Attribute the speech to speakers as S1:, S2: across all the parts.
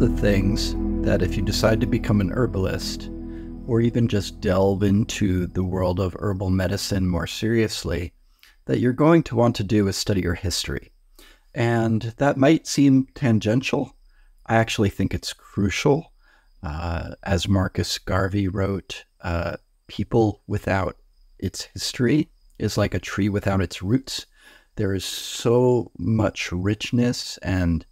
S1: the things that if you decide to become an herbalist, or even just delve into the world of herbal medicine more seriously, that you're going to want to do is study your history. And that might seem tangential. I actually think it's crucial. As Marcus Garvey wrote, people without its history is like a tree without its roots. There is so much richness and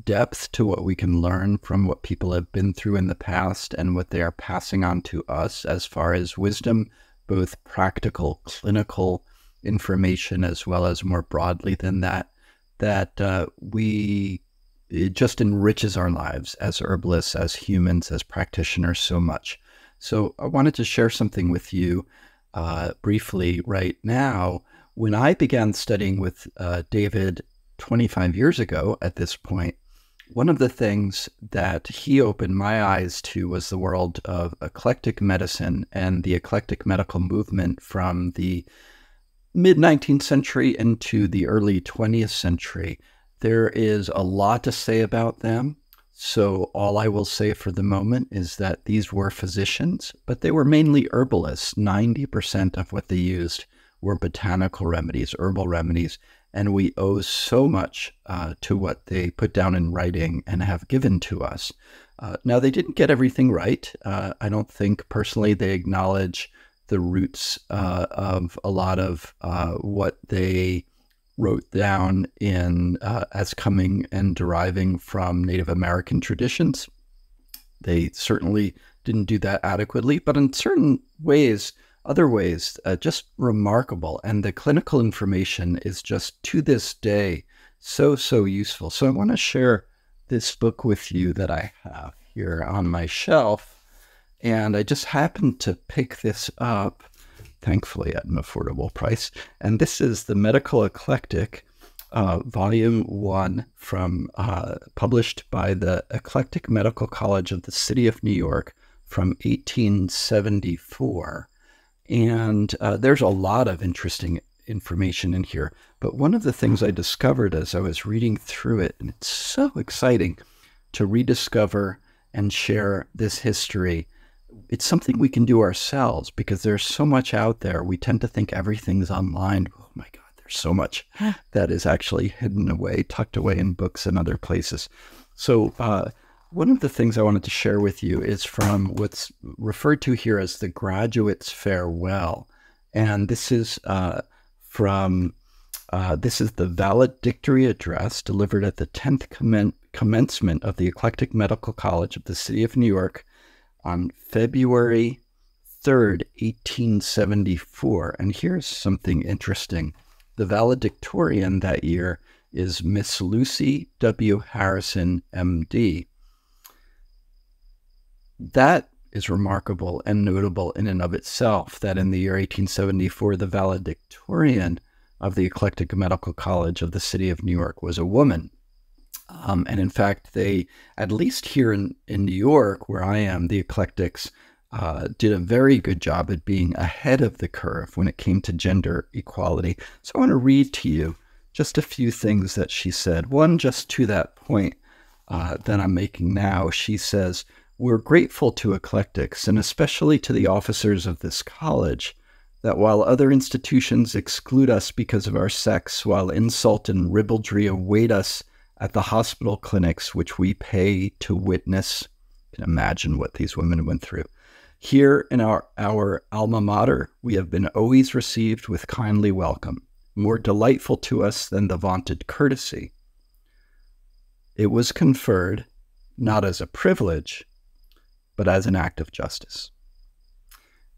S1: depth to what we can learn from what people have been through in the past and what they are passing on to us as far as wisdom, both practical, clinical information, as well as more broadly than that, it just enriches our lives as herbalists, as humans, as practitioners so much. So I wanted to share something with you briefly right now. When I began studying with David 25 years ago at this point, one of the things that he opened my eyes to was the world of eclectic medicine and the eclectic medical movement from the mid-19th century into the early 20th century. There is a lot to say about them. So all I will say for the moment is that these were physicians, but they were mainly herbalists. 90% of what they used were botanical remedies, herbal remedies, and we owe so much to what they put down in writing and have given to us. Now, they didn't get everything right. I don't think personally they acknowledge the roots of a lot of what they wrote down in as coming and deriving from Native American traditions. They certainly didn't do that adequately, but in certain ways, other ways, just remarkable. And the clinical information is just to this day so useful. So I want to share this book with you that I have here on my shelf. And I just happened to pick this up, thankfully at an affordable price. And this is the Medical Eclectic, Volume 1, published by the Eclectic Medical College of the City of New York from 1874. And there's a lot of interesting information in here. But one of the things I discovered as I was reading through it, and it's so exciting to rediscover and share this history. It's something we can do ourselves because there's so much out there. We tend to think everything's online. Oh my God, there's so much that is actually hidden away, tucked away in books and other places. So one of the things I wanted to share with you is from what's referred to here as the Graduate's Farewell. And this is the valedictory address delivered at the 10th commencement of the Eclectic Medical College of the City of New York on February 3rd, 1874. And here's something interesting. The valedictorian that year is Miss Lucy W. Harrison, M.D. That is remarkable and notable in and of itself, that in the year 1874, the valedictorian of the Eclectic Medical College of the City of New York was a woman. And in fact, they, at least here in New York, where I am, the Eclectics did a very good job at being ahead of the curve when it came to gender equality. So I want to read to you just a few things that she said. One, just to that point that I'm making now, she says, "We're grateful to Eclectics, and especially to the officers of this college, that while other institutions exclude us because of our sex, while insult and ribaldry await us at the hospital clinics which we pay to witness," you can imagine what these women went through, "here in our alma mater, we have been always received with kindly welcome, more delightful to us than the vaunted courtesy. It was conferred, not as a privilege, but as an act of justice."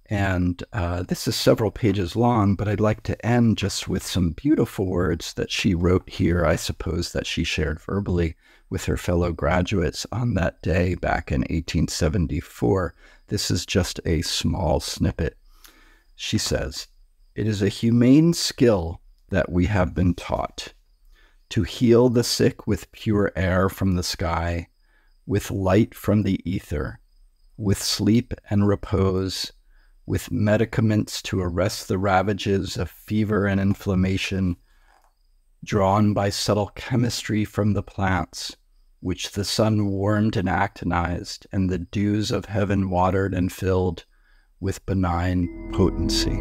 S1: And this is several pages long, but I'd like to end just with some beautiful words that she wrote here, I suppose that she shared verbally with her fellow graduates on that day back in 1874. This is just a small snippet. She says, "It is a humane skill that we have been taught, to heal the sick with pure air from the sky, with light from the ether, with sleep and repose, with medicaments to arrest the ravages of fever and inflammation, drawn by subtle chemistry from the plants, which the sun warmed and actinized, and the dews of heaven watered and filled with benign potency.